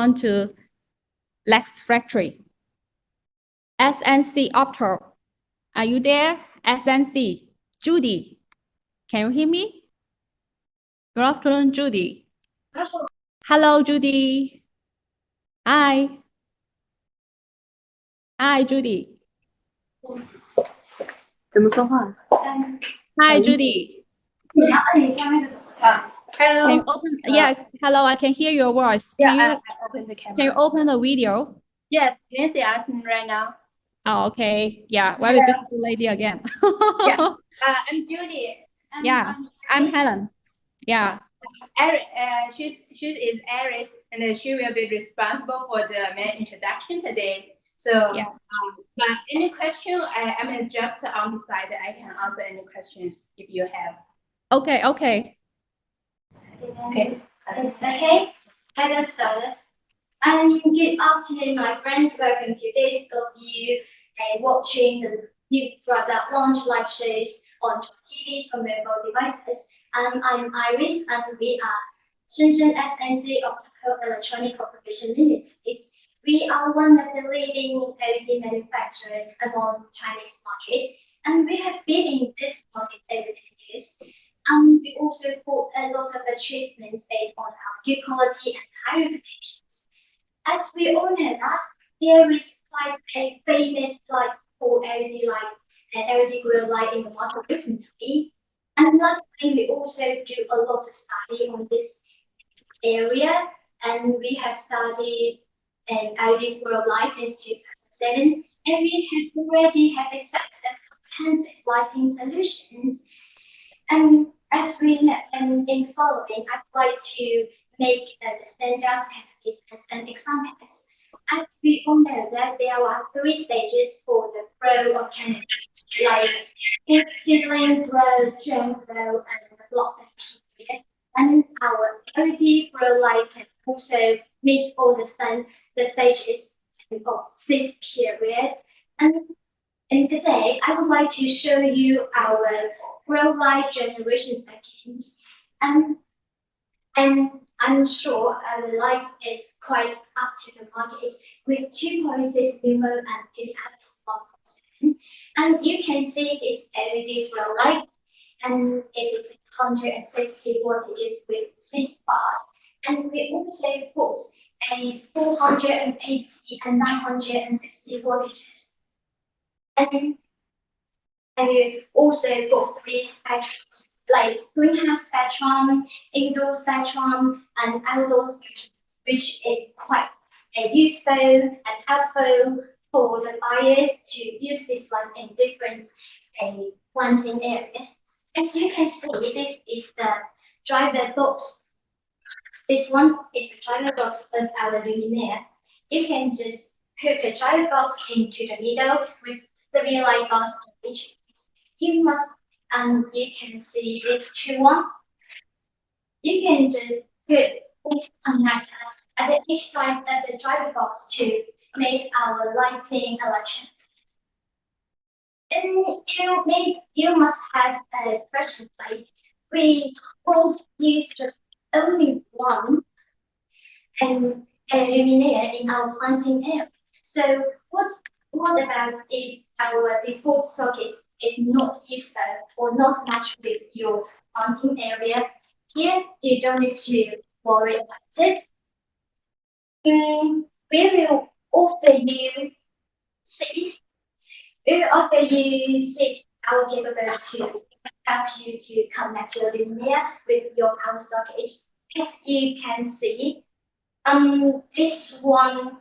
on to Lightstrade. SNC Opto, are you there? SNC, Judy, can you hear me? Good afternoon, Judy. Hello, Judy. Hi. Hi, Judy. 怎么说话 Hi, Judy. Hello. Can you open? Yeah, hello. I can hear your voice. Yeah, Can you I open the camera. can you open the video? Yes, can you see us right now? Oh, okay. Yeah, very beautiful lady again. Yeah. I'm Judy. Yeah, I'm Helen. Yeah. She is Iris, and she will be responsible for the main introduction today. So, Yeah. But any question, I'm just on the side. I can answer any questions if you have. Okay. Okay. Okay. It's okay. Let us start. Good afternoon, my friends. Welcome to this of you watching the new product launch live shows on TVs or mobile devices. I'm Iris, and we are Shenzhen SNC Optical Electronic Corporation Limited. We are one of the leading LED manufacturers among Chinese market, and we have been in this market over the years. We also bought a lot of achievements based on our good quality and high reputations. As we all know that there is quite a famous light for LED light and LED grow light in the market recently. And luckily we also do a lot of study on this area, and we have studied LED grow light since 2007, and we already have experienced comprehensive lighting solutions. And as we know, in following, I'd like to make the data canopies as an example. As we all know that there are 3 stages for the grow of canopies, like seedling grow, germ grow, and the blossom period. And our LED grow light can also meet all the stages of this period. And today, I would like to show you our grow light generation second, and I'm sure the light is quite up to the market with 2.6 lumen and PDX 1.7. And you can see this LED grow light, and it is 160 wattages with 6 bar. And we also put a 480 and 960 wattages. And we also got 3 spectrums, like greenhouse spectrum, indoor spectrum, and outdoor spectrum, which is quite useful and helpful for the buyers to use this light in different planting areas. As you can see, this is the driver box. This one is the driver box of our luminaire. You can just put the driver box into the middle with 3 light bulbs on each side. You can see this 2-1. You can just put this connector at each side of the driver box to make our lighting electricity. And you must have a pressure plate. We won't use just only one luminaire in our planting area. So what about if our default socket is not useful or not matched with your planting area? Here, you don't need to worry about it. We will offer you 6. We will offer you 6 power capable to help you to connect your luminaire with your power socket. As you can see, this one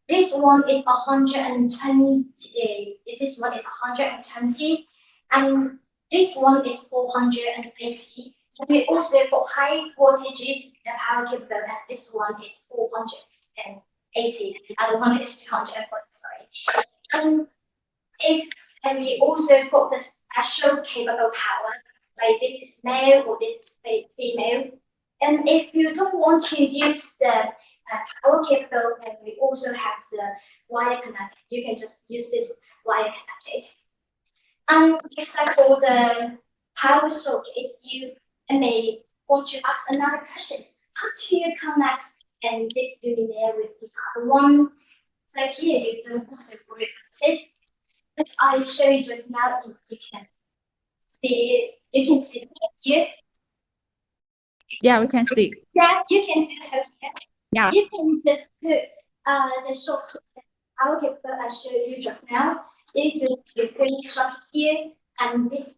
is 120. This one is 120, and this one is 480. We also got high voltages the power capable, and this one is 480. The other one is 240. Sorry. And we also got the special capable power, like this is male or this is female. And if you don't want to use the power capable, and we also have the wire connected, you can just use this wire connected. And except for the power socket, you may want to ask another question. How do you connect and this luminaire with the other one. So here you can also put it like this. As I showed you just now, you can see it here. Yeah, we can see. Yeah, you can see the hook here. Yeah. You can just put the shortcut algebra I showed you just now. You just put it right here, and this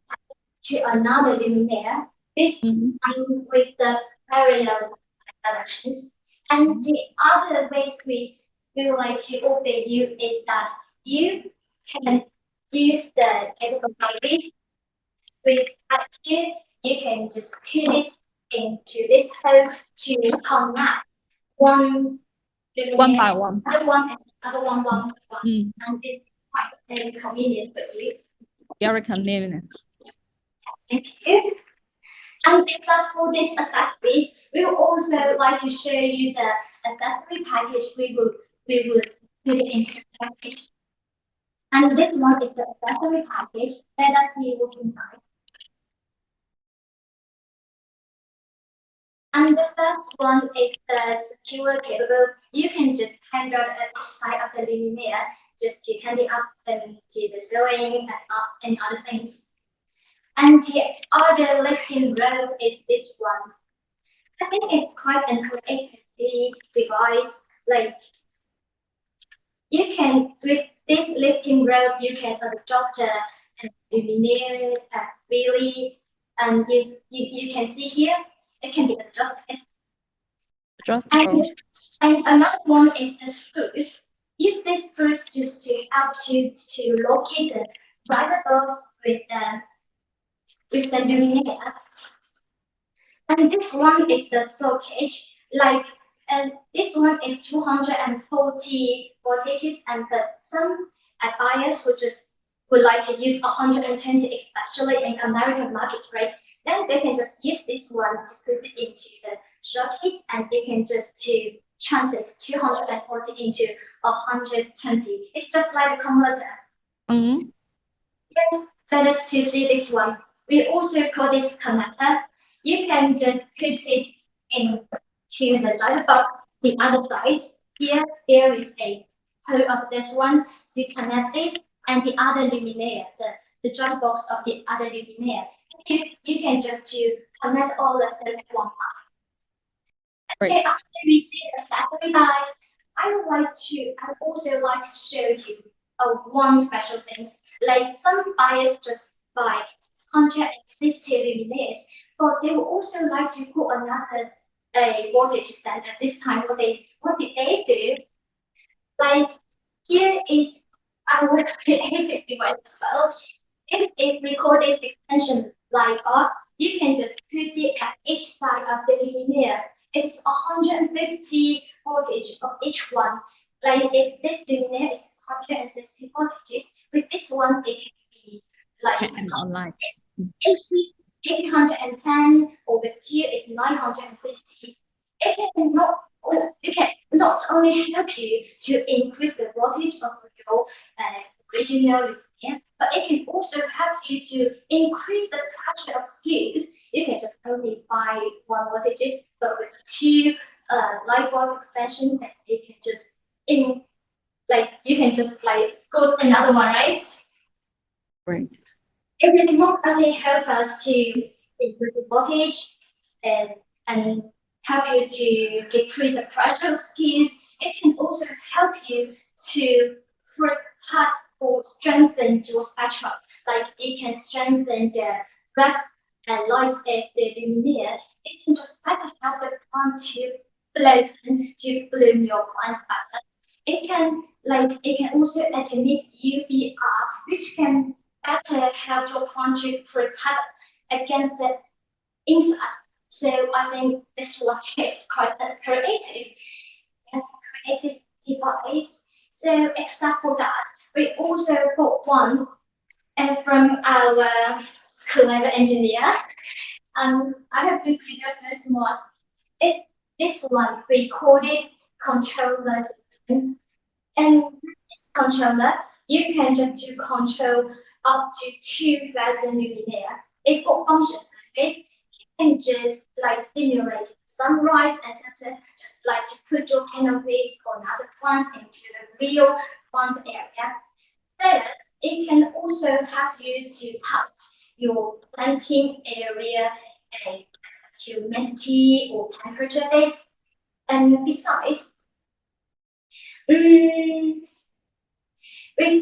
to another luminaire. This with the parallel directions. And the other ways we would like to offer you is that you can use the capabilities with here. You can just put it into this hole to connect one by one. Other one, and it's quite very convenient for you. Very convenient. Thank you. And except for these accessories, we would also like to show you the accessory package we would put it into the package. And this one is the accessory package. Let us see what's inside. And the first one is the secure cable. You can just hang out at each side of the luminaire just to hang it up to the ceiling and other things. And the other lifting rope is this one. I think it's quite an creative device. Like you can, with this lifting rope, you can adjust the luminaire freely, and you can see here it can be adjusted. Adjustable. And another one is the screws. Use these screws just to help you to locate the driver box with the luminaire. And this one is the socket. Like this one is 240 voltages, and some buyers would like to use 120, especially in American markets, right? Then they can just use this one to put it into the socket, and they can just to translate 240 into 120. It's just like a converter. Then let us to see this one. We also call this connector. You can just put it into the light box the other side. Here there is a hole of this one to connect this and the other luminaire, the driver box of the other luminaire. You can just to connect all of them at one time. Right. Okay, after we see the accessory light, I would also like to show you one special thing. Like some buyers just buy 160 luminaires, but they would also like to put another voltage stand. At this time, what did they do? Like here is our creative device as well. If it recorded extension light up, you can just put it at each side of the luminaire. It's 150 voltage of each one. Like if this luminaire is 160 voltages, with this one it can be like 810, or with two it's 950. It can not only help you to increase the voltage of your original luminaire, but it can also help you to increase the pressure of screws. You can just only buy one voltage, but with two light bulb extension, and you can just go to another one, right? Right. It will not only help us to increase the voltage and help you to decrease the pressure of screws, it can also help you to protect or strengthen your spectrum. Like it can strengthen the red light of the luminaire. It can just better help the plant to bloom your plant better. It can also emit UVR, which can better help your plant to protect against the insect. So I think this one is quite a creative device. So except for that, we also got one from our clever engineer. And I have to say this smart. It's one recorded controller, and controller you can just to control up to 2,000 luminaire. It got functions like it. can just like stimulate sunlight and just like to put your canopies on other plants into the real plant area. Then it can also help you to cut your planting area and humidity or temperature bit. And besides, with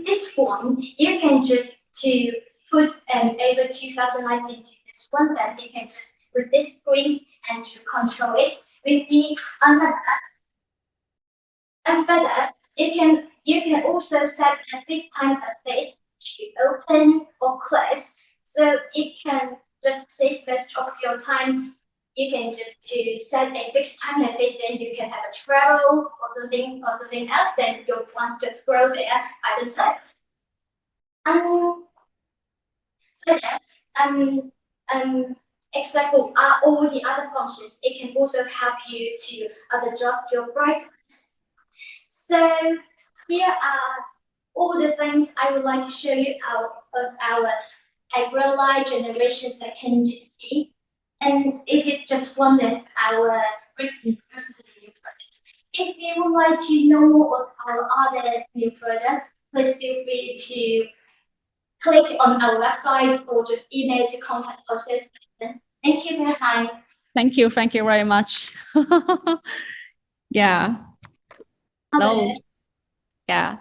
this one, you can just to put over 2,000 light into this one, then you can just with this squeeze and to control it with the another. And further, you can also set at this time of it to open or close, so it can just save most of your time. You can just to set a fixed time of it, then you can have a travel or something else, then your plants just grow there by themselves. Except for all the other functions, it can also help you to adjust your brightness. So here are all the things I would like to show you out of our glowlight generation secondary, and it is just one of our recent new products. If you would like to know more of our other new products, please feel free to click on our website or just email to contact us. Thank you for your time. Thank you very much. Yeah. Hello. Yeah.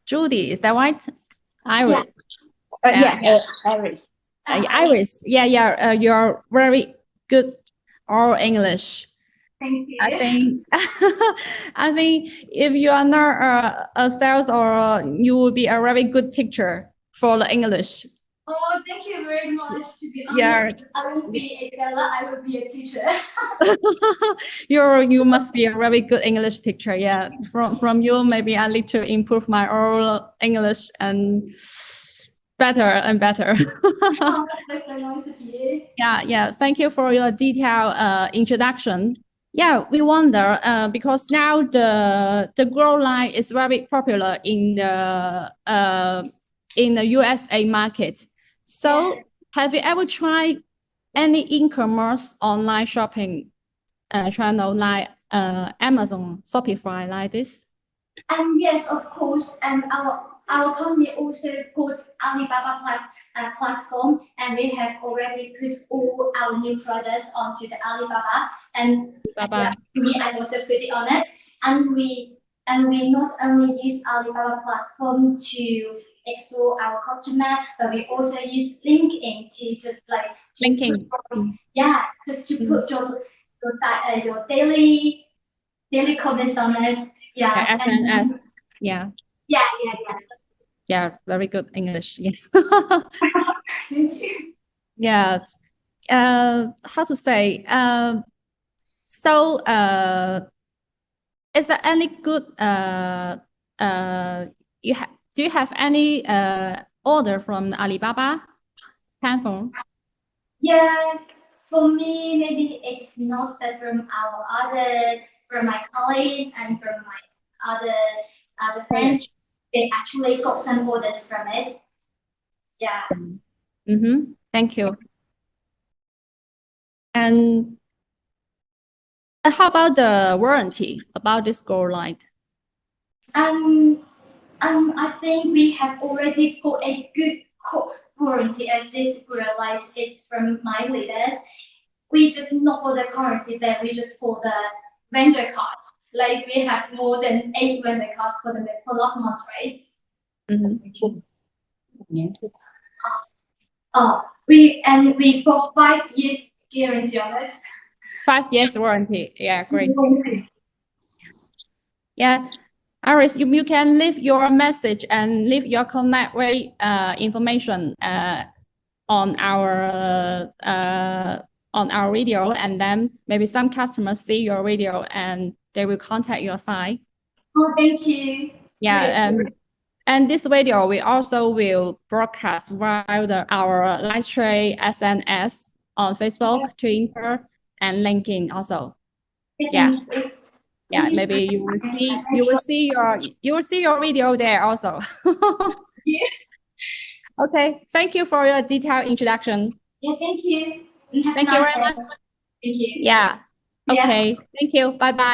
Judy, is that right? Iris. Iris. Iris. Yeah. You're very good all English. Thank you. I think if you are not a sales or you will be a very good teacher for the English. Oh, thank you very much. To be honest, Yeah. I won't be a seller, I will be a teacher. You must be a very good English teacher. Yeah. From you, maybe I need to improve my oral English and better and better. Oh, that's so nice of you. Yeah. Thank you for your detailed introduction. Yeah, we wonder because now the grow light is very popular in the USA market. So have you ever tried any e-commerce online shopping channel like Amazon, Shopify like this? Yes, of course. Our company also got Alibaba platform, and we have already put all our new products onto the Alibaba. And I also put it on it. And we not only use Alibaba platform to explore our customer, but we also use LinkedIn to just like LinkedIn. to put your daily comments on it. Yeah. SNS. Yeah. Yeah. Very good English. Yes. Thank you. Yeah. How to say? So, is there any good do you have any order from Alibaba platform? Yeah, for me, maybe it's not, but from my colleagues and from my other friends, they actually got some orders from it. Yeah. Thank you. And how about the warranty about this grow light? I think we have already got a good warranty as this grow light is from my leaders. We just not for the currency, but we just for the vendor cards. Like we have more than 8 vendor cards for last month, right? We got 5 years guarantee on it. 5 years warranty. Yeah, great. Yeah, Iris, you can leave your message and leave your connect rate information on our video, and then maybe some customers see your video and they will contact your site. Oh, thank you. Yeah, and this video we also will broadcast via our Lightstrade SNS on Facebook, Twitter, and LinkedIn also. Yeah. Yeah, maybe you will see your video there also. Okay, thank you for your detailed introduction. Yeah, thank you. And have a Thank you nice very day. much. Thank you. Yeah. Yeah. Okay. Thank you. Bye bye.